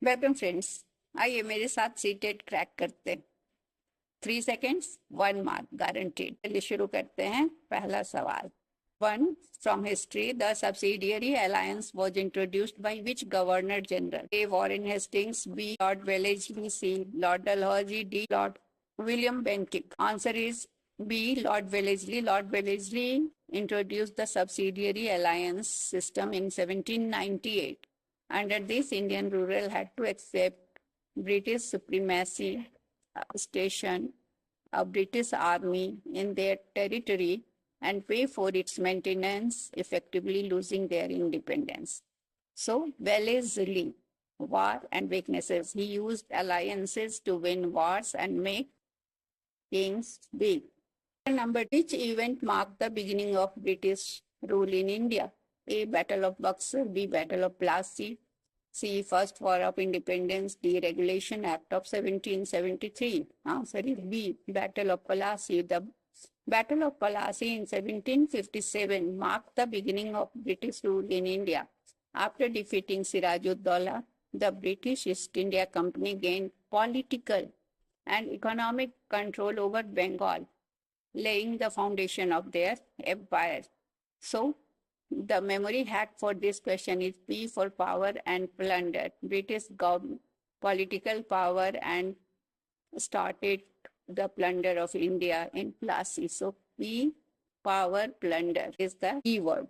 Welcome friends. आइए मेरे साथ सीटेट क्रैक करते हैं। 3 seconds 1 mark गारंटीड। चलिए शुरू करते हैं। पहला सवाल 1 from history. The subsidiary alliance was introduced by which governor general? A. Warren Hastings, B. Lord Wellesley, C. Lord Dalhousie, D. Lord William Bentinck. Answer is B. Lord Wellesley. Lord Wellesley introduced the subsidiary alliance system in 1798. Under this, Indian rural had to accept British supremacy, station a British army in their territory and pay for its maintenance, effectively losing their independence. So, Wellesley, war and weaknesses. He used alliances to win wars and make kings big. Number, which event marked the beginning of British rule in India? A. Battle of Buxar, B. Battle of Plassey, C. First War of Independence, D. Regulation Act of 1773. Answer is B. Battle of Plassey. The Battle of Plassey in 1757 marked the beginning of British rule in India. After defeating Sirajud-Daulah, the British East India Company gained political and economic control over Bengal, laying the foundation of their empire. So, the memory hack for this question is P for power and plunder. British government political power and started the plunder of India in Plassey. So P, power, plunder is the keyword.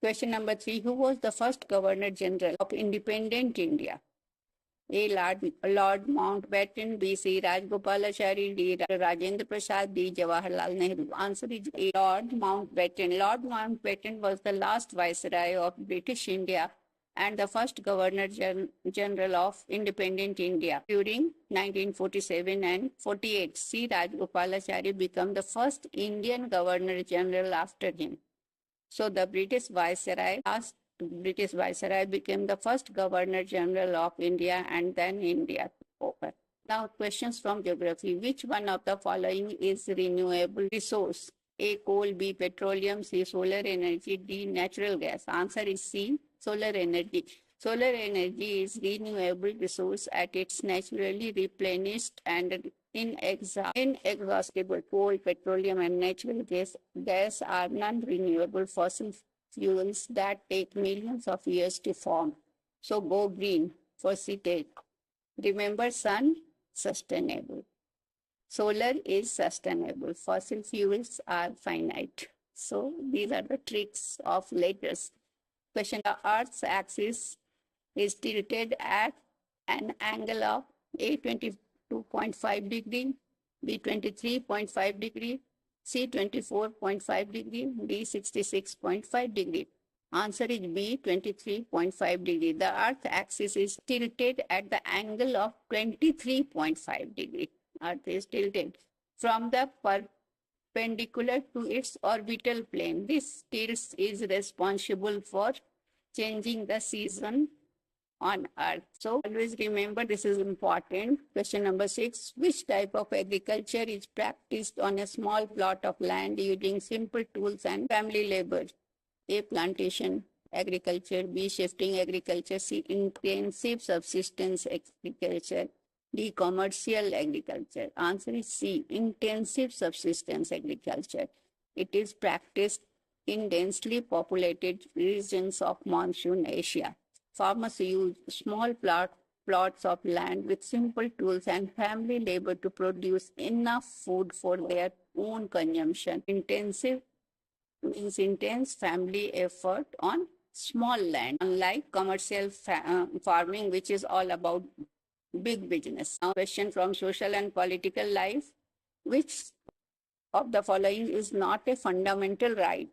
Question number 3. Who was the first Governor General of independent India? A. Lord Mountbatten, B. C. Rajgopalachari, D. Rajendra Prasad, D. Jawaharlal Nehru. Answer is A. Lord Mountbatten. Lord Mountbatten was the last viceroy of British India and the first Governor General of independent India during 1947 and 48. C. Rajgopalachari became the first Indian Governor General after him. So the British Viceroy became the first Governor General of India and then India over. Now questions from geography. Which one of the following is renewable resource? A. Coal, B. Petroleum, C. Solar energy, D. Natural gas. Answer is C. Solar energy. Solar energy is renewable resource at its naturally replenished and inexhaustible. Coal, petroleum, and natural gas are non-renewable fossil fuels that take millions of years to form. So go green for CTEC. Remember, sun, sustainable. Solar is sustainable. Fossil fuels are finite. So these are the tricks of letters. Question: the Earth's axis is tilted at an angle of A 22.5 degree, B 23.5 degree, C 24.5 degree, D 66.5 degree. Answer is B 23.5 degree. The Earth axis is tilted at the angle of 23.5 degree. Earth is tilted from the perpendicular to its orbital plane. This tilt is responsible for changing the season on Earth. So always remember, this is important. Question number 6. Which type of agriculture is practiced on a small plot of land using simple tools and family labor? A. Plantation agriculture, B. Shifting agriculture, C. Intensive subsistence agriculture, D. Commercial agriculture. Answer is C. Intensive subsistence agriculture. It is practiced in densely populated regions of monsoon Asia. Farmers use small plots of land with simple tools and family labor to produce enough food for their own consumption. Intensive means intense family effort on small land, unlike commercial farming, which is all about big business. Now, question from social and political life. Which of the following is not a fundamental right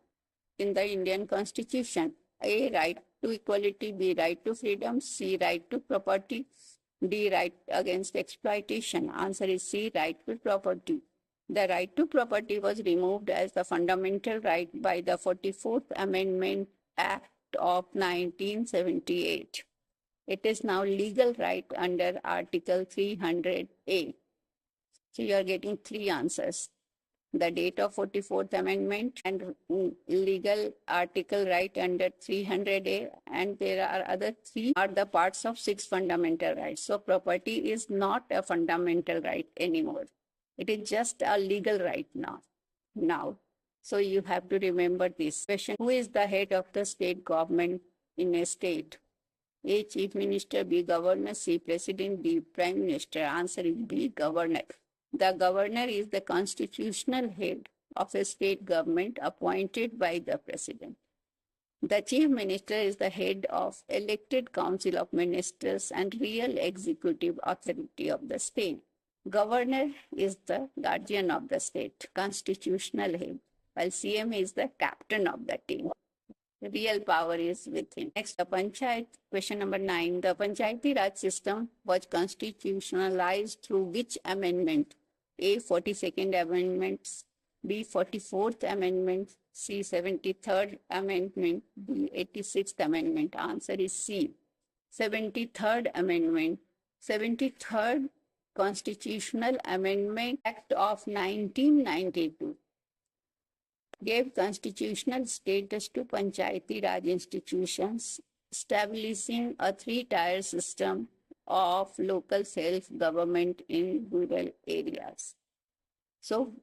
in the Indian Constitution? A. Right to equality, B. Right to freedom, C. Right to property, D. Right against exploitation. Answer is C. Right to property. The right to property was removed as the fundamental right by the 44th Amendment Act of 1978. It is now legal right under Article 300A. So you are getting 3 answers. the date of 44th Amendment, and legal article right under 300A, and there are other three are the parts of six fundamental rights. So property is not a fundamental right anymore. It is just a legal right now. So you have to remember this question. Who is the head of the state government in a state? A, Chief Minister; B, Governor; C, President; D, Prime Minister. Answer is B, Governor. The governor is the constitutional head of a state government appointed by the president. The chief minister is the head of elected council of ministers and real executive authority of the state. Governor is the guardian of the state, constitutional head, while CM is the captain of the team. The real power is with him. Next, the Panchayat, question number 9. The Panchayati Raj system was constitutionalized through which amendment? A, 42nd Amendment; B, 44th Amendment; C, 73rd Amendment; D, 86th Amendment. Answer is C, 73rd Amendment. 73rd Constitutional Amendment Act of 1992 gave constitutional status to Panchayati Raj institutions, establishing a three-tier system of local self-government in rural areas. So,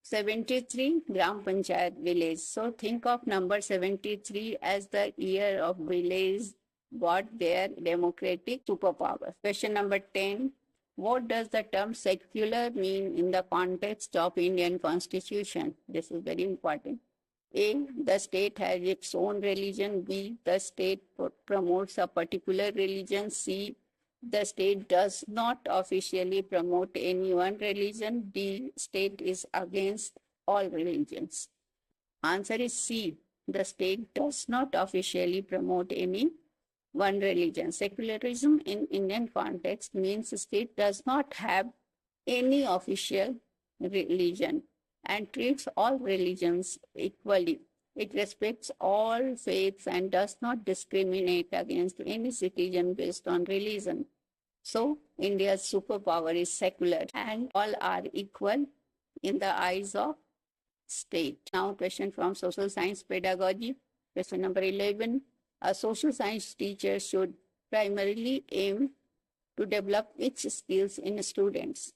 73 Gram Panchayat village. So, think of number 73 as the year of village got their democratic superpower. Question number 10. What does the term secular mean in the context of Indian Constitution? This is very important. A, the state has its own religion. B, the state promotes a particular religion. C, the state does not officially promote any one religion. D, state is against all religions. Answer is C, the state does not officially promote any one religion. Secularism in Indian context means the state does not have any official religion and treats all religions equally. It respects all faiths and does not discriminate against any citizen based on religion. So, India's superpower is secular and all are equal in the eyes of state. Now, question from social science pedagogy. Question number 11. A social science teacher should primarily aim to develop which skills in students?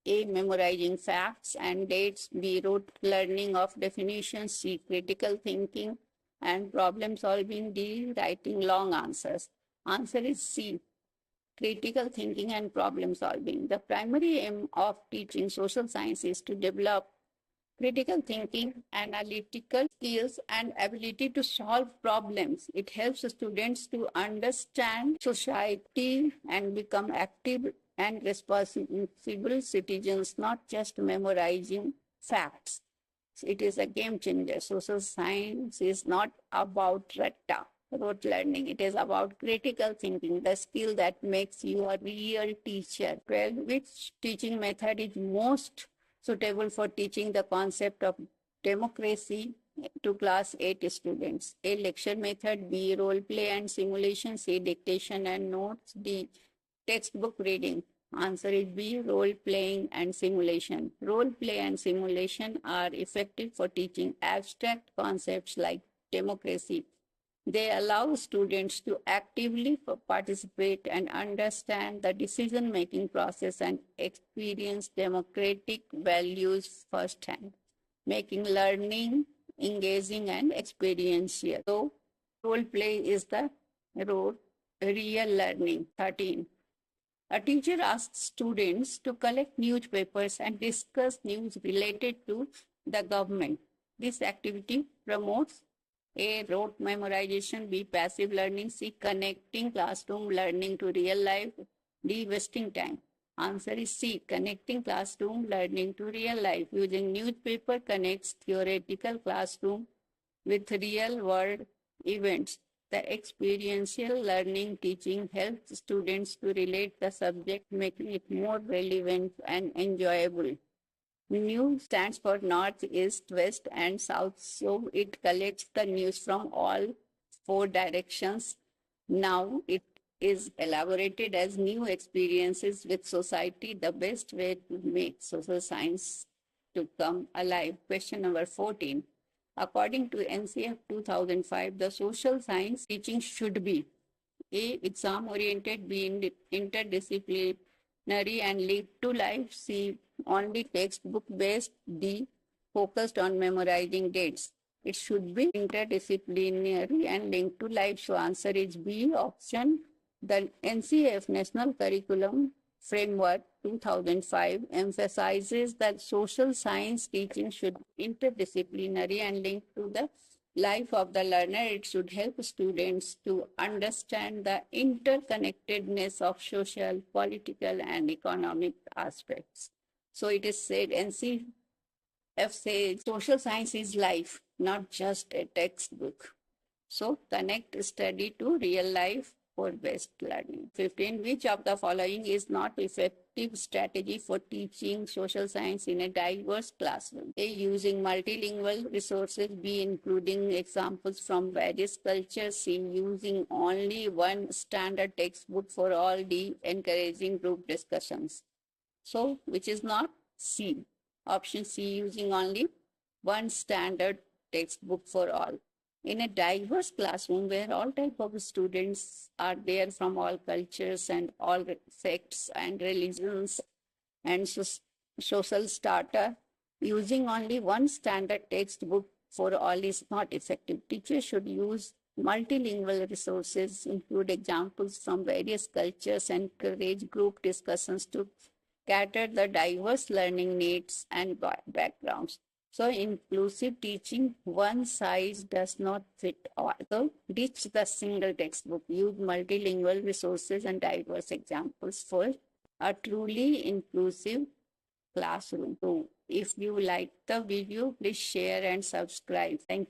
A, memorizing facts and dates. B, rote learning of definitions. C, critical thinking and problem solving. D, writing long answers. Answer is C, critical thinking and problem solving. The primary aim of teaching social science is to develop critical thinking, analytical skills, and ability to solve problems. It helps students to understand society and become active and responsible citizens, not just memorizing facts. It is a game changer. Social science is not about rote learning. It is about critical thinking, the skill that makes you a real teacher. 12. Which teaching method is most suitable for teaching the concept of democracy to class 8 students? A, lecture method. B, role play and simulation. C, dictation and notes. D, textbook reading. Answer is B, role playing and simulation. Role play and simulation are effective for teaching abstract concepts like democracy. They allow students to actively participate and understand the decision-making process and experience democratic values firsthand, making learning engaging and experiential. So, role play is the real learning. 13. A teacher asks students to collect newspapers and discuss news related to the government. This activity promotes A, rote memorization. B, passive learning. C, connecting classroom learning to real life. D, wasting time. Answer is C, connecting classroom learning to real life. Using newspaper connects theoretical classroom with real world events. The experiential learning teaching helps students to relate the subject, making it more relevant and enjoyable. News stands for North, East, West, and South, so it collects the news from all 4 directions. Now it is elaborated as new experiences with society, the best way to make social science to come alive. Question number 14. According to NCF 2005, the social science teaching should be A. Exam oriented, B. Interdisciplinary and linked to life, C. Only textbook based, D. Focused on memorizing dates. It should be interdisciplinary and linked to life. So answer is B option. The NCF National Curriculum Framework 2005 emphasizes that social science teaching should be interdisciplinary and linked to the life of the learner. It should help students to understand the interconnectedness of social, political, and economic aspects. So it is said, NCF says social science is life, not just a textbook. So connect study to real life for best learning. 15. Which of the following is not effective strategy for teaching social science in a diverse classroom? A. Using multilingual resources. B. Including examples from various cultures. C. Using only one standard textbook for all. D. Encouraging group discussions. So, which is not? C. Option C, using only one standard textbook for all. In a diverse classroom where all type of students are there from all cultures and all sects and religions and social strata, using only one standard textbook for all is not effective. Teachers should use multilingual resources, include examples from various cultures, and encourage group discussions to cater the diverse learning needs and backgrounds. So inclusive teaching, one size does not fit all. So ditch the single textbook, use multilingual resources and diverse examples for a truly inclusive classroom. So if you like the video, please share and subscribe. Thank you.